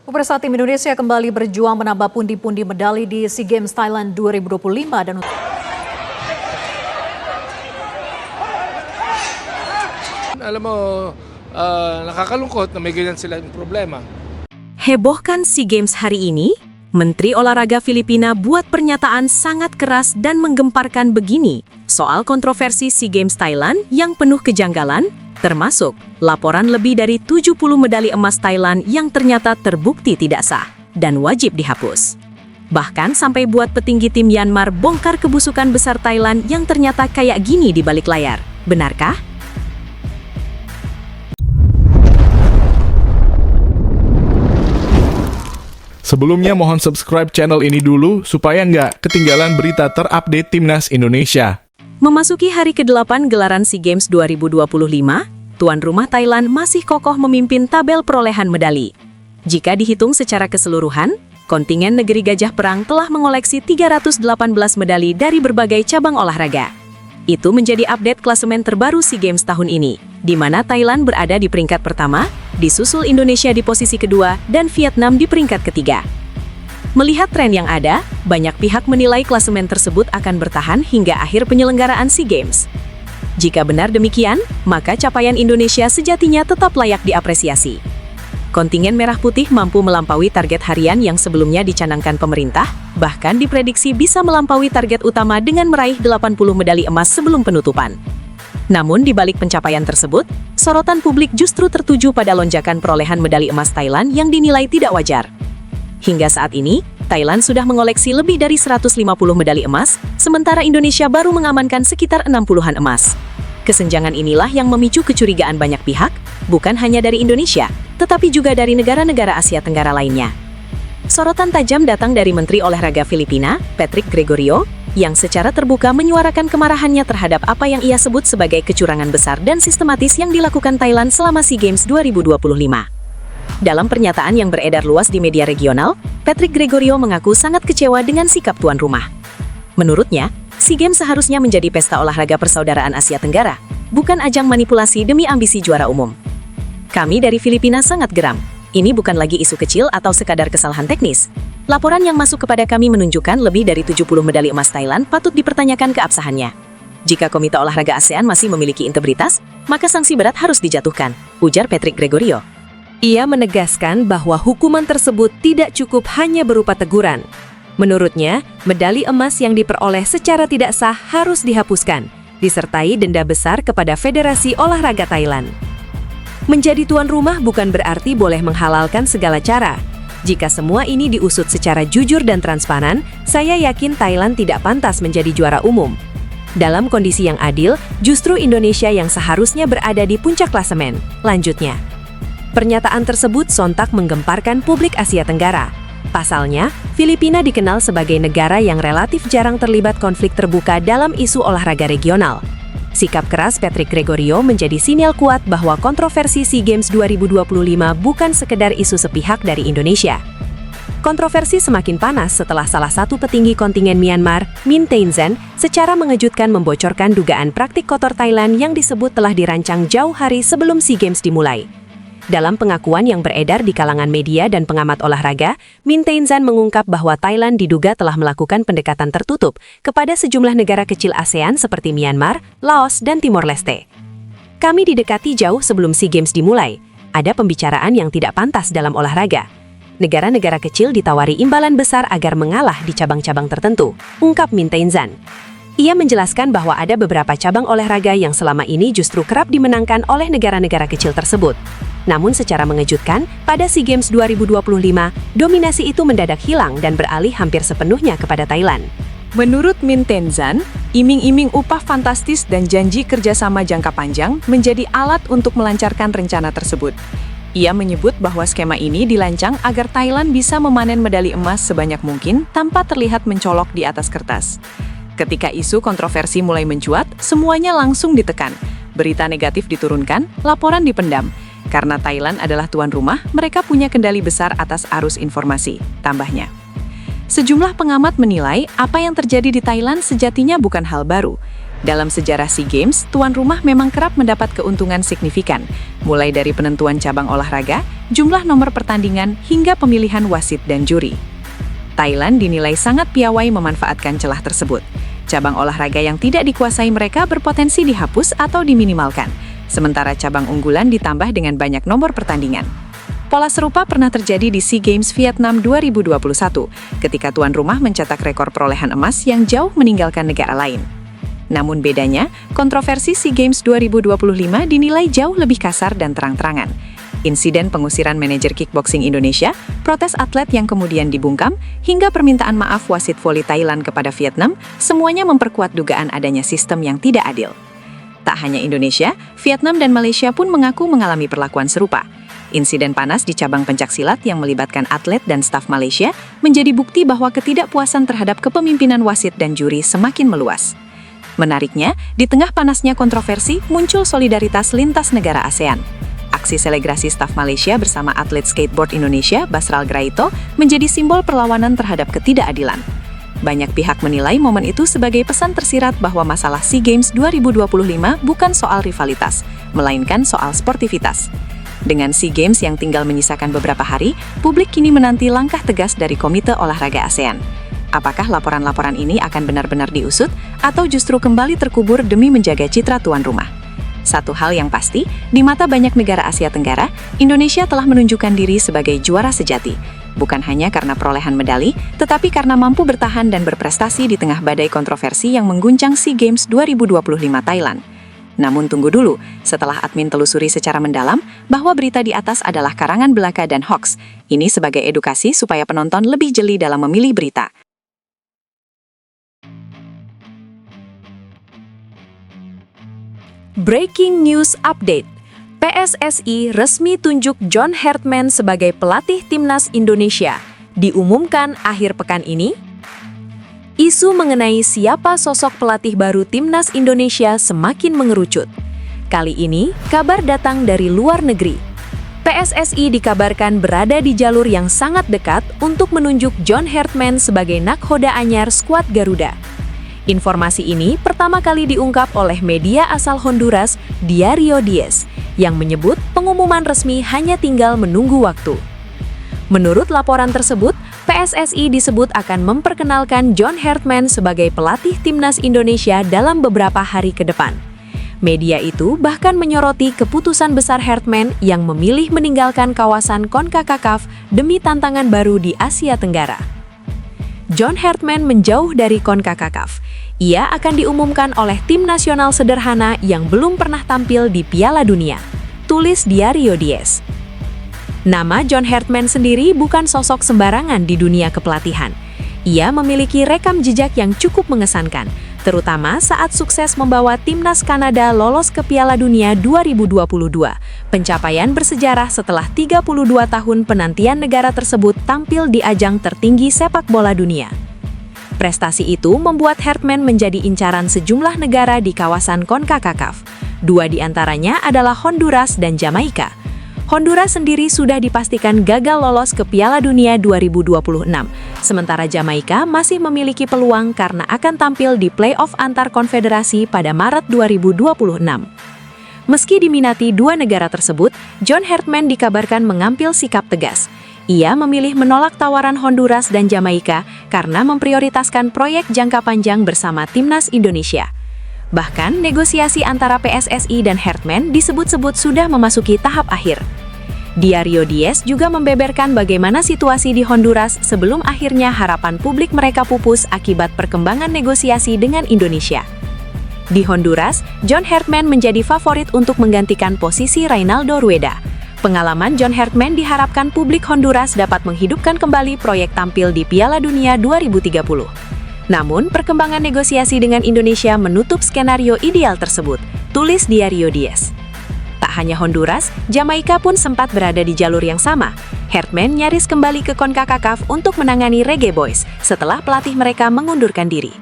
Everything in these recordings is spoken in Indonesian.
Pemirsa, tim Indonesia kembali berjuang menambah pundi-pundi medali di SEA Games Thailand 2025 dan alam mo, nakakalungkot na may ganyan silang problema. Hebohkan SEA Games hari ini, Menteri Olahraga Filipina buat pernyataan sangat keras dan menggemparkan begini soal kontroversi SEA Games Thailand yang penuh kejanggalan, termasuk laporan lebih dari 70 medali emas Thailand yang ternyata terbukti tidak sah dan wajib dihapus. Bahkan sampai buat petinggi tim Myanmar bongkar kebusukan besar Thailand yang ternyata kayak gini di balik layar. Benarkah? Sebelumnya mohon subscribe channel ini dulu supaya nggak ketinggalan berita terupdate Timnas Indonesia. Memasuki hari ke-8 gelaran SEA Games 2025, tuan rumah Thailand masih kokoh memimpin tabel perolehan medali. Jika dihitung secara keseluruhan, kontingen negeri Gajah Perang telah mengoleksi 318 medali dari berbagai cabang olahraga. Itu menjadi update klasemen terbaru SEA Games tahun ini, di mana Thailand berada di peringkat pertama, disusul Indonesia di posisi kedua, dan Vietnam di peringkat ketiga. Melihat tren yang ada, banyak pihak menilai klasemen tersebut akan bertahan hingga akhir penyelenggaraan SEA Games. Jika benar demikian, maka capaian Indonesia sejatinya tetap layak diapresiasi. Kontingen Merah Putih mampu melampaui target harian yang sebelumnya dicanangkan pemerintah, bahkan diprediksi bisa melampaui target utama dengan meraih 80 medali emas sebelum penutupan. Namun di balik pencapaian tersebut, sorotan publik justru tertuju pada lonjakan perolehan medali emas Thailand yang dinilai tidak wajar. Hingga saat ini, Thailand sudah mengoleksi lebih dari 150 medali emas, sementara Indonesia baru mengamankan sekitar 60-an emas. Kesenjangan inilah yang memicu kecurigaan banyak pihak, bukan hanya dari Indonesia, tetapi juga dari negara-negara Asia Tenggara lainnya. Sorotan tajam datang dari Menteri Olahraga Filipina, Patrick Gregorio, yang secara terbuka menyuarakan kemarahannya terhadap apa yang ia sebut sebagai kecurangan besar dan sistematis yang dilakukan Thailand selama SEA Games 2025. Dalam pernyataan yang beredar luas di media regional, Patrick Gregorio mengaku sangat kecewa dengan sikap tuan rumah. Menurutnya, SEA Games seharusnya menjadi pesta olahraga persaudaraan Asia Tenggara, bukan ajang manipulasi demi ambisi juara umum. Kami dari Filipina sangat geram. Ini bukan lagi isu kecil atau sekadar kesalahan teknis. Laporan yang masuk kepada kami menunjukkan lebih dari 70 medali emas Thailand patut dipertanyakan keabsahannya. Jika Komite Olahraga ASEAN masih memiliki integritas, maka sanksi berat harus dijatuhkan, ujar Patrick Gregorio. Ia menegaskan bahwa hukuman tersebut tidak cukup hanya berupa teguran. Menurutnya, medali emas yang diperoleh secara tidak sah harus dihapuskan, disertai denda besar kepada Federasi Olahraga Thailand. Menjadi tuan rumah bukan berarti boleh menghalalkan segala cara. Jika semua ini diusut secara jujur dan transparan, saya yakin Thailand tidak pantas menjadi juara umum. Dalam kondisi yang adil, justru Indonesia yang seharusnya berada di puncak klasemen, lanjutnya. Pernyataan tersebut sontak menggemparkan publik Asia Tenggara. Pasalnya, Filipina dikenal sebagai negara yang relatif jarang terlibat konflik terbuka dalam isu olahraga regional. Sikap keras Patrick Gregorio menjadi sinyal kuat bahwa kontroversi SEA Games 2025 bukan sekedar isu sepihak dari Indonesia. Kontroversi semakin panas setelah salah satu petinggi kontingen Myanmar, Min Thein Sein, secara mengejutkan membocorkan dugaan praktik kotor Thailand yang disebut telah dirancang jauh hari sebelum SEA Games dimulai. Dalam pengakuan yang beredar di kalangan media dan pengamat olahraga, Min Thein Sein mengungkap bahwa Thailand diduga telah melakukan pendekatan tertutup kepada sejumlah negara kecil ASEAN seperti Myanmar, Laos, dan Timor Leste. Kami didekati jauh sebelum SEA Games dimulai. Ada pembicaraan yang tidak pantas dalam olahraga. Negara-negara kecil ditawari imbalan besar agar mengalah di cabang-cabang tertentu, ungkap Min Thein Sein. Ia menjelaskan bahwa ada beberapa cabang olahraga yang selama ini justru kerap dimenangkan oleh negara-negara kecil tersebut. Namun secara mengejutkan, pada SEA Games 2025, dominasi itu mendadak hilang dan beralih hampir sepenuhnya kepada Thailand. Menurut Min Thein Sein, iming-iming upah fantastis dan janji kerjasama jangka panjang menjadi alat untuk melancarkan rencana tersebut. Ia menyebut bahwa skema ini dirancang agar Thailand bisa memanen medali emas sebanyak mungkin tanpa terlihat mencolok di atas kertas. Ketika isu kontroversi mulai mencuat, semuanya langsung ditekan. Berita negatif diturunkan, laporan dipendam. Karena Thailand adalah tuan rumah, mereka punya kendali besar atas arus informasi, tambahnya. Sejumlah pengamat menilai apa yang terjadi di Thailand sejatinya bukan hal baru. Dalam sejarah SEA Games, tuan rumah memang kerap mendapat keuntungan signifikan, mulai dari penentuan cabang olahraga, jumlah nomor pertandingan, hingga pemilihan wasit dan juri. Thailand dinilai sangat piawai memanfaatkan celah tersebut. Cabang olahraga yang tidak dikuasai mereka berpotensi dihapus atau diminimalkan, sementara cabang unggulan ditambah dengan banyak nomor pertandingan. Pola serupa pernah terjadi di SEA Games Vietnam 2021, ketika tuan rumah mencetak rekor perolehan emas yang jauh meninggalkan negara lain. Namun bedanya, kontroversi SEA Games 2025 dinilai jauh lebih kasar dan terang-terangan. Insiden pengusiran manajer kickboxing Indonesia, protes atlet yang kemudian dibungkam, hingga permintaan maaf wasit voli Thailand kepada Vietnam, semuanya memperkuat dugaan adanya sistem yang tidak adil. Tak hanya Indonesia, Vietnam dan Malaysia pun mengaku mengalami perlakuan serupa. Insiden panas di cabang pencaksilat yang melibatkan atlet dan staf Malaysia menjadi bukti bahwa ketidakpuasan terhadap kepemimpinan wasit dan juri semakin meluas. Menariknya, di tengah panasnya kontroversi, muncul solidaritas lintas negara ASEAN. Aksi selebrasi staf Malaysia bersama atlet skateboard Indonesia, Basral Graito, menjadi simbol perlawanan terhadap ketidakadilan. Banyak pihak menilai momen itu sebagai pesan tersirat bahwa masalah SEA Games 2025 bukan soal rivalitas, melainkan soal sportivitas. Dengan SEA Games yang tinggal menyisakan beberapa hari, publik kini menanti langkah tegas dari Komite Olahraga ASEAN. Apakah laporan-laporan ini akan benar-benar diusut atau justru kembali terkubur demi menjaga citra tuan rumah? Satu hal yang pasti, di mata banyak negara Asia Tenggara, Indonesia telah menunjukkan diri sebagai juara sejati. Bukan hanya karena perolehan medali, tetapi karena mampu bertahan dan berprestasi di tengah badai kontroversi yang mengguncang SEA Games 2025 Thailand. Namun tunggu dulu, setelah admin telusuri secara mendalam bahwa berita di atas adalah karangan belaka dan hoaks, ini sebagai edukasi supaya penonton lebih jeli dalam memilih berita. Breaking News Update. PSSI resmi tunjuk John Hartman sebagai pelatih timnas Indonesia. Diumumkan akhir pekan ini. Isu mengenai siapa sosok pelatih baru timnas Indonesia semakin mengerucut. Kali ini, kabar datang dari luar negeri. PSSI dikabarkan berada di jalur yang sangat dekat untuk menunjuk John Hartman sebagai nakhoda anyar skuad Garuda. Informasi ini pertama kali diungkap oleh media asal Honduras, Diario Diez, yang menyebut pengumuman resmi hanya tinggal menunggu waktu. Menurut laporan tersebut, PSSI disebut akan memperkenalkan John Hartman sebagai pelatih timnas Indonesia dalam beberapa hari ke depan. Media itu bahkan menyoroti keputusan besar Hartman yang memilih meninggalkan kawasan CONCACAF demi tantangan baru di Asia Tenggara. John Hartman menjauh dari CONCACAF. Ia akan diumumkan oleh tim nasional sederhana yang belum pernah tampil di Piala Dunia, tulis Diario Diez. Nama John Hartman sendiri bukan sosok sembarangan di dunia kepelatihan. Ia memiliki rekam jejak yang cukup mengesankan, terutama saat sukses membawa timnas Kanada lolos ke Piala Dunia 2022, pencapaian bersejarah setelah 32 tahun penantian negara tersebut tampil di ajang tertinggi sepak bola dunia. Prestasi itu membuat Hartman menjadi incaran sejumlah negara di kawasan CONCACAF. Dua di antaranya adalah Honduras dan Jamaika. Honduras sendiri sudah dipastikan gagal lolos ke Piala Dunia 2026, sementara Jamaika masih memiliki peluang karena akan tampil di play-off antar konfederasi pada Maret 2026. Meski diminati dua negara tersebut, John Hartman dikabarkan mengambil sikap tegas. Ia memilih menolak tawaran Honduras dan Jamaika karena memprioritaskan proyek jangka panjang bersama timnas Indonesia. Bahkan, negosiasi antara PSSI dan Hartman disebut-sebut sudah memasuki tahap akhir. Diario Diez juga membeberkan bagaimana situasi di Honduras sebelum akhirnya harapan publik mereka pupus akibat perkembangan negosiasi dengan Indonesia. Di Honduras, John Hartman menjadi favorit untuk menggantikan posisi Reynaldo Rueda. Pengalaman John Hartman diharapkan publik Honduras dapat menghidupkan kembali proyek tampil di Piala Dunia 2030. Namun, perkembangan negosiasi dengan Indonesia menutup skenario ideal tersebut, tulis Diario Diez. Tak hanya Honduras, Jamaika pun sempat berada di jalur yang sama. Hartman nyaris kembali ke CONCACAF untuk menangani Reggae Boys setelah pelatih mereka mengundurkan diri.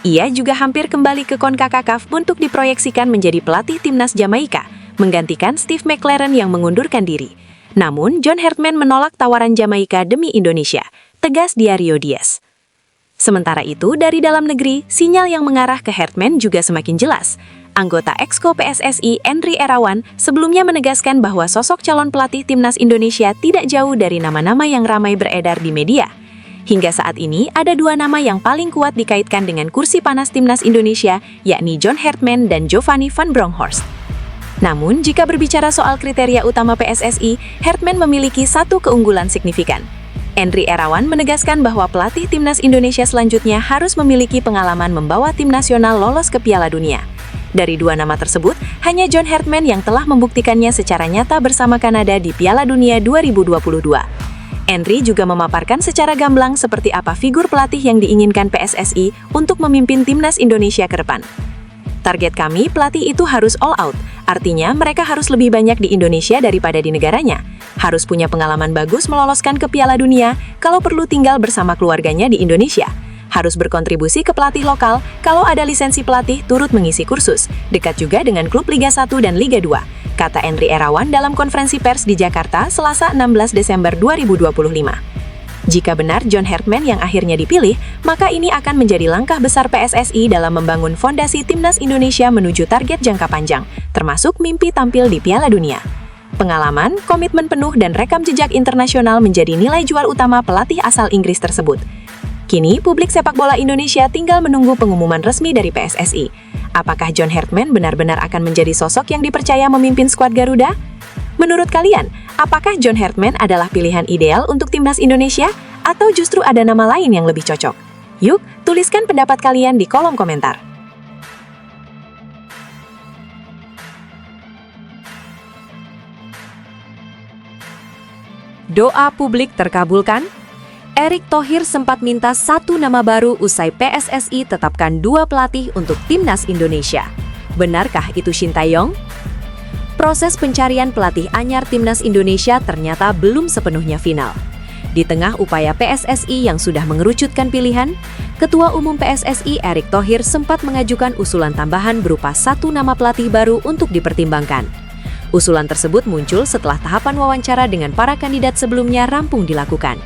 Ia juga hampir kembali ke CONCACAF untuk diproyeksikan menjadi pelatih timnas Jamaika, menggantikan Steve McLaren yang mengundurkan diri. Namun, John Hartman menolak tawaran Jamaika demi Indonesia, tegas Diario Diez. Sementara itu, dari dalam negeri, sinyal yang mengarah ke Herdman juga semakin jelas. Anggota Exco PSSI Endry Erawan sebelumnya menegaskan bahwa sosok calon pelatih timnas Indonesia tidak jauh dari nama-nama yang ramai beredar di media. Hingga saat ini, ada dua nama yang paling kuat dikaitkan dengan kursi panas timnas Indonesia, yakni John Herdman dan Giovanni van Bronckhorst. Namun, jika berbicara soal kriteria utama PSSI, Herdman memiliki satu keunggulan signifikan. Endry Erawan menegaskan bahwa pelatih timnas Indonesia selanjutnya harus memiliki pengalaman membawa tim nasional lolos ke Piala Dunia. Dari dua nama tersebut, hanya John Herdman yang telah membuktikannya secara nyata bersama Kanada di Piala Dunia 2022. Endry juga memaparkan secara gamblang seperti apa figur pelatih yang diinginkan PSSI untuk memimpin timnas Indonesia ke depan. Target kami, pelatih itu harus all out, artinya mereka harus lebih banyak di Indonesia daripada di negaranya. Harus punya pengalaman bagus meloloskan ke Piala Dunia, kalau perlu tinggal bersama keluarganya di Indonesia. Harus berkontribusi ke pelatih lokal, kalau ada lisensi pelatih turut mengisi kursus, dekat juga dengan klub Liga 1 dan Liga 2, kata Endry Erawan dalam konferensi pers di Jakarta, Selasa 16 Desember 2025. Jika benar John Herdman yang akhirnya dipilih, maka ini akan menjadi langkah besar PSSI dalam membangun fondasi timnas Indonesia menuju target jangka panjang, termasuk mimpi tampil di Piala Dunia. Pengalaman, komitmen penuh, dan rekam jejak internasional menjadi nilai jual utama pelatih asal Inggris tersebut. Kini, publik sepak bola Indonesia tinggal menunggu pengumuman resmi dari PSSI. Apakah John Herdman benar-benar akan menjadi sosok yang dipercaya memimpin skuad Garuda? Menurut kalian, apakah John Herdman adalah pilihan ideal untuk timnas Indonesia? Atau justru ada nama lain yang lebih cocok? Yuk, tuliskan pendapat kalian di kolom komentar. Doa publik terkabulkan? Erick Thohir sempat minta satu nama baru usai PSSI tetapkan dua pelatih untuk timnas Indonesia. Benarkah itu Shin Tae-yong? Proses pencarian pelatih anyar timnas Indonesia ternyata belum sepenuhnya final. Di tengah upaya PSSI yang sudah mengerucutkan pilihan, Ketua Umum PSSI Erick Thohir sempat mengajukan usulan tambahan berupa satu nama pelatih baru untuk dipertimbangkan. Usulan tersebut muncul setelah tahapan wawancara dengan para kandidat sebelumnya rampung dilakukan.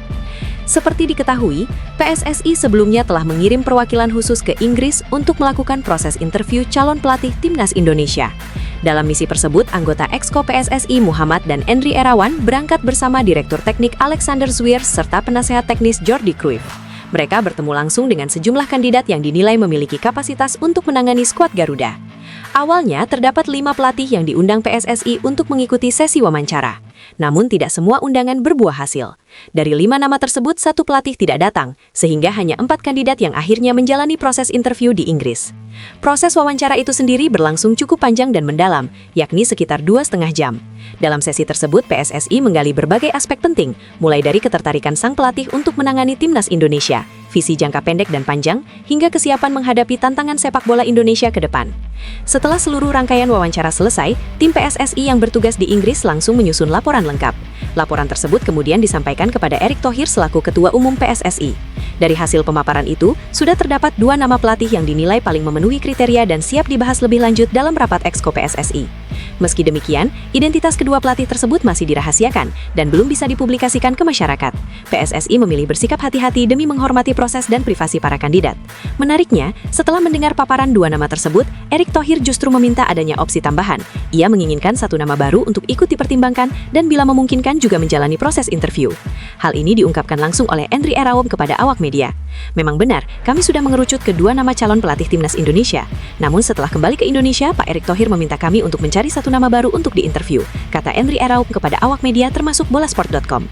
Seperti diketahui, PSSI sebelumnya telah mengirim perwakilan khusus ke Inggris untuk melakukan proses interview calon pelatih timnas Indonesia. Dalam misi tersebut, anggota Exco PSSI Muhammad dan Endry Erawan berangkat bersama Direktur Teknik Alexander Zwiers serta penasehat teknis Jordi Cruyff. Mereka bertemu langsung dengan sejumlah kandidat yang dinilai memiliki kapasitas untuk menangani skuad Garuda. Awalnya, terdapat 5 pelatih yang diundang PSSI untuk mengikuti sesi wawancara. Namun tidak semua undangan berbuah hasil. Dari 5 nama tersebut, 1 pelatih tidak datang, sehingga hanya 4 kandidat yang akhirnya menjalani proses interview di Inggris. Proses wawancara itu sendiri berlangsung cukup panjang dan mendalam, yakni sekitar 2,5 jam. Dalam sesi tersebut, PSSI menggali berbagai aspek penting, mulai dari ketertarikan sang pelatih untuk menangani timnas Indonesia, visi jangka pendek dan panjang, hingga kesiapan menghadapi tantangan sepak bola Indonesia ke depan. Setelah seluruh rangkaian wawancara selesai, tim PSSI yang bertugas di Inggris langsung menyusun laporan lengkap. Laporan tersebut kemudian disampaikan kepada Erick Thohir selaku Ketua Umum PSSI. Dari hasil pemaparan itu, sudah terdapat 2 nama pelatih yang dinilai paling memenuhi kriteria dan siap dibahas lebih lanjut dalam rapat Exco PSSI. Meski demikian, identitas kedua pelatih tersebut masih dirahasiakan dan belum bisa dipublikasikan ke masyarakat. PSSI memilih bersikap hati-hati demi menghormati proses dan privasi para kandidat. Menariknya, setelah mendengar paparan 2 nama tersebut, Erick Thohir justru meminta adanya opsi tambahan. Ia menginginkan 1 nama baru untuk ikut dipertimbangkan dan bila memungkinkan juga menjalani proses interview. Hal ini diungkapkan langsung oleh Endry Erawan kepada awak media. Memang benar, kami sudah mengerucut ke 2 nama calon pelatih timnas Indonesia. Namun setelah kembali ke Indonesia, Pak Erick Thohir meminta kami untuk mencari 1 nama baru untuk diinterview, kata Endry Erawan kepada awak media termasuk bolasport.com.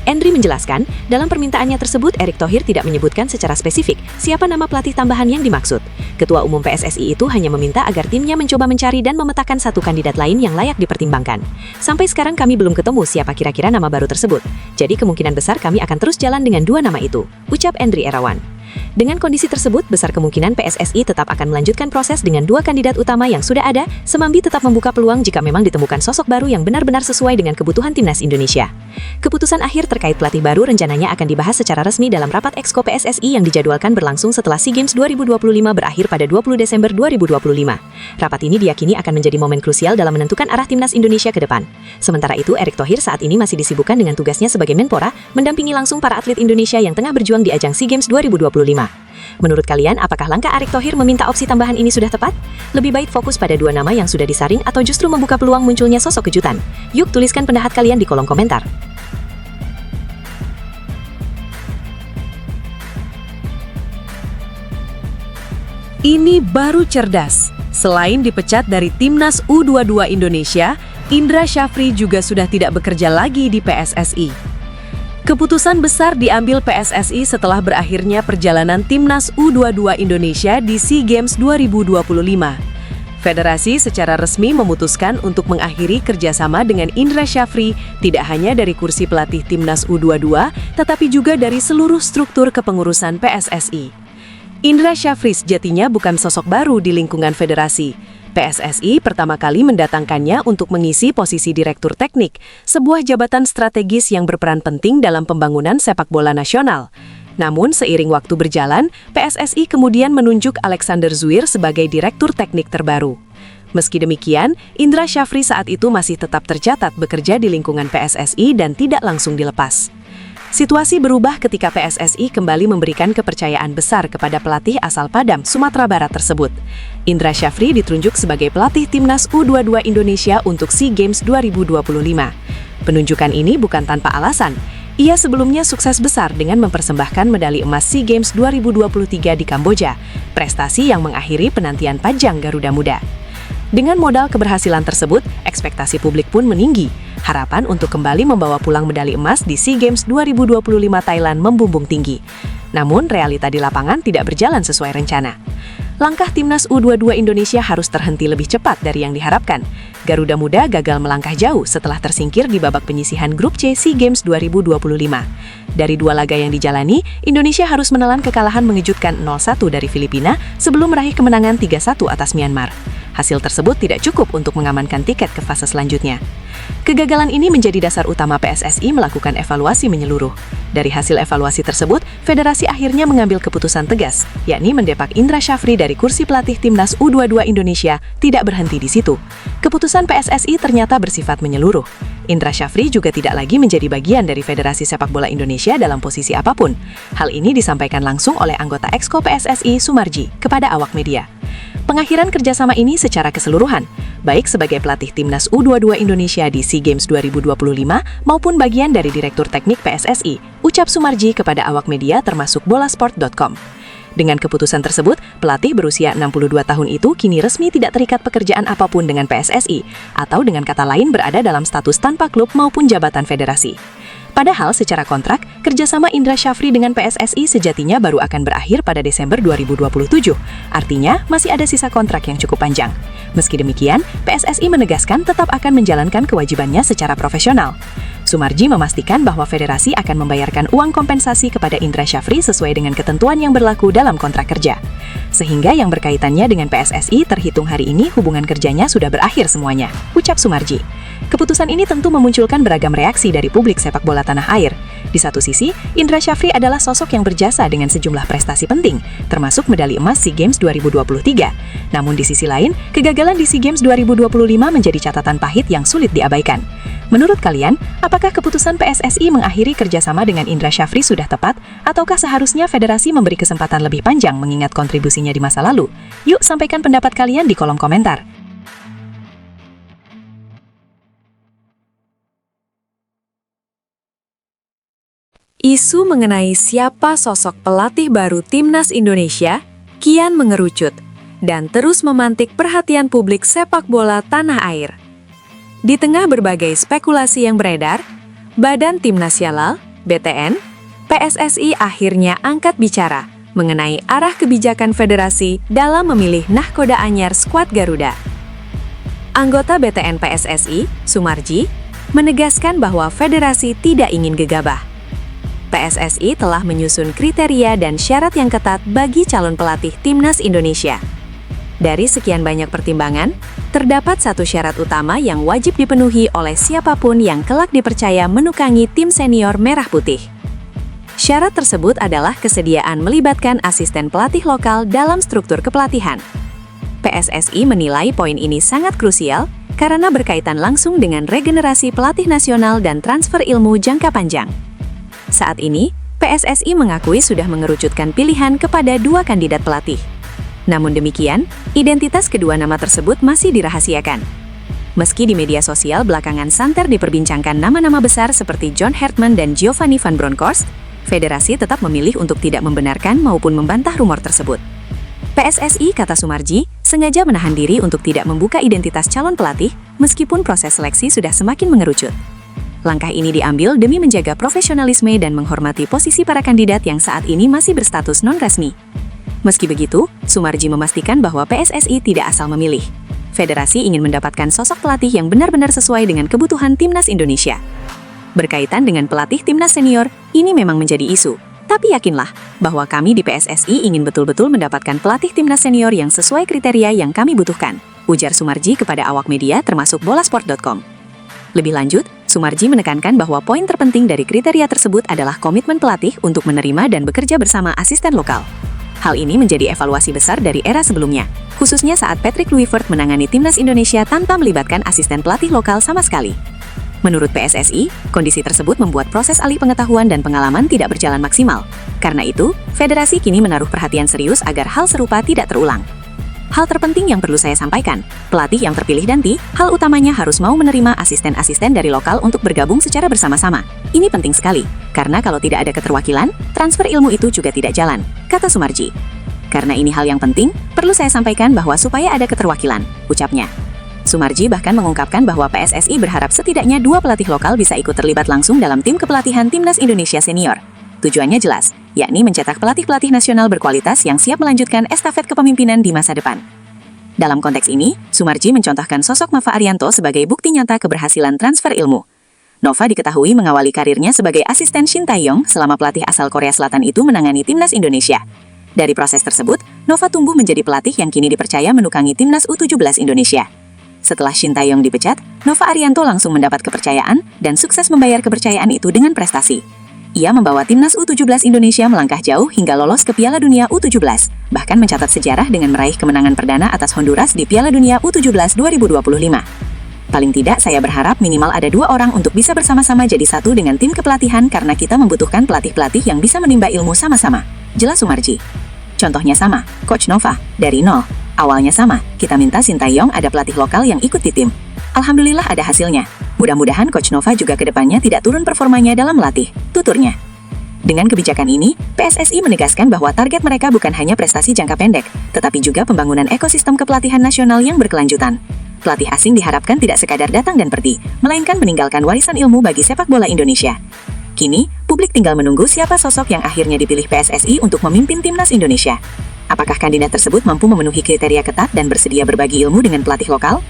Endry menjelaskan, dalam permintaannya tersebut Erick Thohir tidak menyebutkan secara spesifik siapa nama pelatih tambahan yang dimaksud. Ketua Umum PSSI itu hanya meminta agar timnya mencoba mencari dan memetakan 1 kandidat lain yang layak dipertimbangkan. Sampai sekarang kami belum ketemu siapa kira-kira nama baru tersebut. Jadi kemungkinan besar kami akan terus jalan dengan 2 nama itu, ucap Endry Erawan. Dengan kondisi tersebut, besar kemungkinan PSSI tetap akan melanjutkan proses dengan 2 kandidat utama yang sudah ada, semambi tetap membuka peluang jika memang ditemukan sosok baru yang benar-benar sesuai dengan kebutuhan timnas Indonesia. Keputusan akhir terkait pelatih baru rencananya akan dibahas secara resmi dalam rapat Exco PSSI yang dijadwalkan berlangsung setelah SEA Games 2025 berakhir pada 20 Desember 2025. Rapat ini diyakini akan menjadi momen krusial dalam menentukan arah timnas Indonesia ke depan. Sementara itu, Erick Thohir saat ini masih disibukkan dengan tugasnya sebagai Menpora, mendampingi langsung para atlet Indonesia yang tengah berjuang di ajang SEA Games 2025. Menurut kalian, apakah langkah Erick Thohir meminta opsi tambahan ini sudah tepat? Lebih baik fokus pada 2 nama yang sudah disaring atau justru membuka peluang munculnya sosok kejutan? Yuk tuliskan pendapat kalian di kolom komentar. Ini baru cerdas. Selain dipecat dari Timnas U22 Indonesia, Indra Syafri juga sudah tidak bekerja lagi di PSSI. Keputusan besar diambil PSSI setelah berakhirnya perjalanan Timnas U22 Indonesia di SEA Games 2025. Federasi secara resmi memutuskan untuk mengakhiri kerjasama dengan Indra Syafri tidak hanya dari kursi pelatih Timnas U22, tetapi juga dari seluruh struktur kepengurusan PSSI. Indra Syafri sejatinya bukan sosok baru di lingkungan federasi. PSSI pertama kali mendatangkannya untuk mengisi posisi Direktur Teknik, sebuah jabatan strategis yang berperan penting dalam pembangunan sepak bola nasional. Namun, seiring waktu berjalan, PSSI kemudian menunjuk Alexander Zuir sebagai Direktur Teknik terbaru. Meski demikian, Indra Syafri saat itu masih tetap tercatat bekerja di lingkungan PSSI dan tidak langsung dilepas. Situasi berubah ketika PSSI kembali memberikan kepercayaan besar kepada pelatih asal Padang, Sumatera Barat tersebut. Indra Syafri ditunjuk sebagai pelatih Timnas U22 Indonesia untuk SEA Games 2025. Penunjukan ini bukan tanpa alasan. Ia sebelumnya sukses besar dengan mempersembahkan medali emas SEA Games 2023 di Kamboja, prestasi yang mengakhiri penantian panjang Garuda Muda. Dengan modal keberhasilan tersebut, ekspektasi publik pun meninggi. Harapan untuk kembali membawa pulang medali emas di SEA Games 2025 Thailand membumbung tinggi. Namun, realita di lapangan tidak berjalan sesuai rencana. Langkah Timnas U22 Indonesia harus terhenti lebih cepat dari yang diharapkan. Garuda Muda gagal melangkah jauh setelah tersingkir di babak penyisihan Grup C SEA Games 2025. Dari 2 laga yang dijalani, Indonesia harus menelan kekalahan mengejutkan 0-1 dari Filipina sebelum meraih kemenangan 3-1 atas Myanmar. Hasil tersebut tidak cukup untuk mengamankan tiket ke fase selanjutnya. Kegagalan ini menjadi dasar utama PSSI melakukan evaluasi menyeluruh. Dari hasil evaluasi tersebut, federasi akhirnya mengambil keputusan tegas, yakni mendepak Indra Syafri dari kursi pelatih Timnas U22 Indonesia. Tidak berhenti di situ. Keputusan PSSI ternyata bersifat menyeluruh. Indra Syafri juga tidak lagi menjadi bagian dari Federasi Sepak Bola Indonesia dalam posisi apapun. Hal ini disampaikan langsung oleh anggota Exco PSSI Sumarji kepada awak media. Pengakhiran kerjasama ini secara keseluruhan, baik sebagai pelatih Timnas U22 Indonesia di SEA Games 2025 maupun bagian dari Direktur Teknik PSSI, ucap Sumarji kepada awak media termasuk bolasport.com. Dengan keputusan tersebut, pelatih berusia 62 tahun itu kini resmi tidak terikat pekerjaan apapun dengan PSSI, atau dengan kata lain berada dalam status tanpa klub maupun jabatan federasi. Padahal secara kontrak, kerjasama Indra Syafri dengan PSSI sejatinya baru akan berakhir pada Desember 2027. Artinya, masih ada sisa kontrak yang cukup panjang. Meski demikian, PSSI menegaskan tetap akan menjalankan kewajibannya secara profesional. Sumarji memastikan bahwa federasi akan membayarkan uang kompensasi kepada Indra Syafri sesuai dengan ketentuan yang berlaku dalam kontrak kerja. Sehingga yang berkaitannya dengan PSSI terhitung hari ini hubungan kerjanya sudah berakhir semuanya, ucap Sumarji. Keputusan ini tentu memunculkan beragam reaksi dari publik sepak bola tanah air. Di satu sisi, Indra Syafri adalah sosok yang berjasa dengan sejumlah prestasi penting, termasuk medali emas SEA Games 2023. Namun di sisi lain, kegagalan di SEA Games 2025 menjadi catatan pahit yang sulit diabaikan. Menurut kalian, apakah keputusan PSSI mengakhiri kerjasama dengan Indra Syafri sudah tepat, ataukah seharusnya federasi memberi kesempatan lebih panjang mengingat kontribusinya di masa lalu? Yuk sampaikan pendapat kalian di kolom komentar. Isu mengenai siapa sosok pelatih baru Timnas Indonesia kian mengerucut dan terus memantik perhatian publik sepak bola tanah air. Di tengah berbagai spekulasi yang beredar, Badan Tim Nasional, BTN, PSSI akhirnya angkat bicara mengenai arah kebijakan federasi dalam memilih nahkoda anyar skuad Garuda. Anggota BTN PSSI, Sumarji, menegaskan bahwa federasi tidak ingin gegabah. PSSI telah menyusun kriteria dan syarat yang ketat bagi calon pelatih Timnas Indonesia. Dari sekian banyak pertimbangan, terdapat satu syarat utama yang wajib dipenuhi oleh siapapun yang kelak dipercaya menukangi tim senior merah putih. Syarat tersebut adalah kesediaan melibatkan asisten pelatih lokal dalam struktur kepelatihan. PSSI menilai poin ini sangat krusial karena berkaitan langsung dengan regenerasi pelatih nasional dan transfer ilmu jangka panjang. Saat ini, PSSI mengakui sudah mengerucutkan pilihan kepada 2 kandidat pelatih. Namun demikian, identitas kedua nama tersebut masih dirahasiakan. Meski di media sosial belakangan santer diperbincangkan nama-nama besar seperti John Hartman dan Giovanni van Bronckhorst, federasi tetap memilih untuk tidak membenarkan maupun membantah rumor tersebut. PSSI, kata Soemarji, sengaja menahan diri untuk tidak membuka identitas calon pelatih meskipun proses seleksi sudah semakin mengerucut. Langkah ini diambil demi menjaga profesionalisme dan menghormati posisi para kandidat yang saat ini masih berstatus non-resmi. Meski begitu, Soemarji memastikan bahwa PSSI tidak asal memilih. Federasi ingin mendapatkan sosok pelatih yang benar-benar sesuai dengan kebutuhan timnas Indonesia. Berkaitan dengan pelatih timnas senior, ini memang menjadi isu. Tapi yakinlah bahwa kami di PSSI ingin betul-betul mendapatkan pelatih timnas senior yang sesuai kriteria yang kami butuhkan, ujar Soemarji kepada awak media termasuk bolasport.com. Lebih lanjut, Soemarji menekankan bahwa poin terpenting dari kriteria tersebut adalah komitmen pelatih untuk menerima dan bekerja bersama asisten lokal. Hal ini menjadi evaluasi besar dari era sebelumnya, khususnya saat Patrick Kluivert menangani timnas Indonesia tanpa melibatkan asisten pelatih lokal sama sekali. Menurut PSSI, kondisi tersebut membuat proses alih pengetahuan dan pengalaman tidak berjalan maksimal. Karena itu, federasi kini menaruh perhatian serius agar hal serupa tidak terulang. Hal terpenting yang perlu saya sampaikan, pelatih yang terpilih nanti, hal utamanya harus mau menerima asisten-asisten dari lokal untuk bergabung secara bersama-sama. Ini penting sekali, karena kalau tidak ada keterwakilan, transfer ilmu itu juga tidak jalan, kata Soemarji. Karena ini hal yang penting, perlu saya sampaikan bahwa supaya ada keterwakilan, ucapnya. Soemarji bahkan mengungkapkan bahwa PSSI berharap setidaknya 2 pelatih lokal bisa ikut terlibat langsung dalam tim kepelatihan Timnas Indonesia Senior. Tujuannya jelas, yakni mencetak pelatih-pelatih nasional berkualitas yang siap melanjutkan estafet kepemimpinan di masa depan. Dalam konteks ini, Soemarji mencontohkan sosok Nova Arianto sebagai bukti nyata keberhasilan transfer ilmu. Nova diketahui mengawali karirnya sebagai asisten Shin Tae-yong selama pelatih asal Korea Selatan itu menangani Timnas Indonesia. Dari proses tersebut, Nova tumbuh menjadi pelatih yang kini dipercaya menukangi Timnas U17 Indonesia. Setelah Shin Tae-yong dipecat, Nova Arianto langsung mendapat kepercayaan dan sukses membayar kepercayaan itu dengan prestasi. Ia membawa Timnas U17 Indonesia melangkah jauh hingga lolos ke Piala Dunia U17, bahkan mencatat sejarah dengan meraih kemenangan perdana atas Honduras di Piala Dunia U17 2025. Paling tidak, saya berharap minimal ada 2 orang untuk bisa bersama-sama jadi satu dengan tim kepelatihan karena kita membutuhkan pelatih-pelatih yang bisa menimba ilmu sama-sama, jelas Soemarji. Contohnya sama, Coach Nova, dari nol. Awalnya sama, kita minta Shin Tae-yong ada pelatih lokal yang ikut di tim. Alhamdulillah ada hasilnya. Mudah-mudahan Coach Nova juga ke depannya tidak turun performanya dalam melatih, tuturnya. Dengan kebijakan ini, PSSI menegaskan bahwa target mereka bukan hanya prestasi jangka pendek, tetapi juga pembangunan ekosistem kepelatihan nasional yang berkelanjutan. Pelatih asing diharapkan tidak sekadar datang dan pergi, melainkan meninggalkan warisan ilmu bagi sepak bola Indonesia. Kini, publik tinggal menunggu siapa sosok yang akhirnya dipilih PSSI untuk memimpin Timnas Indonesia. Apakah kandidat tersebut mampu memenuhi kriteria ketat dan bersedia berbagi ilmu dengan pelatih lokal?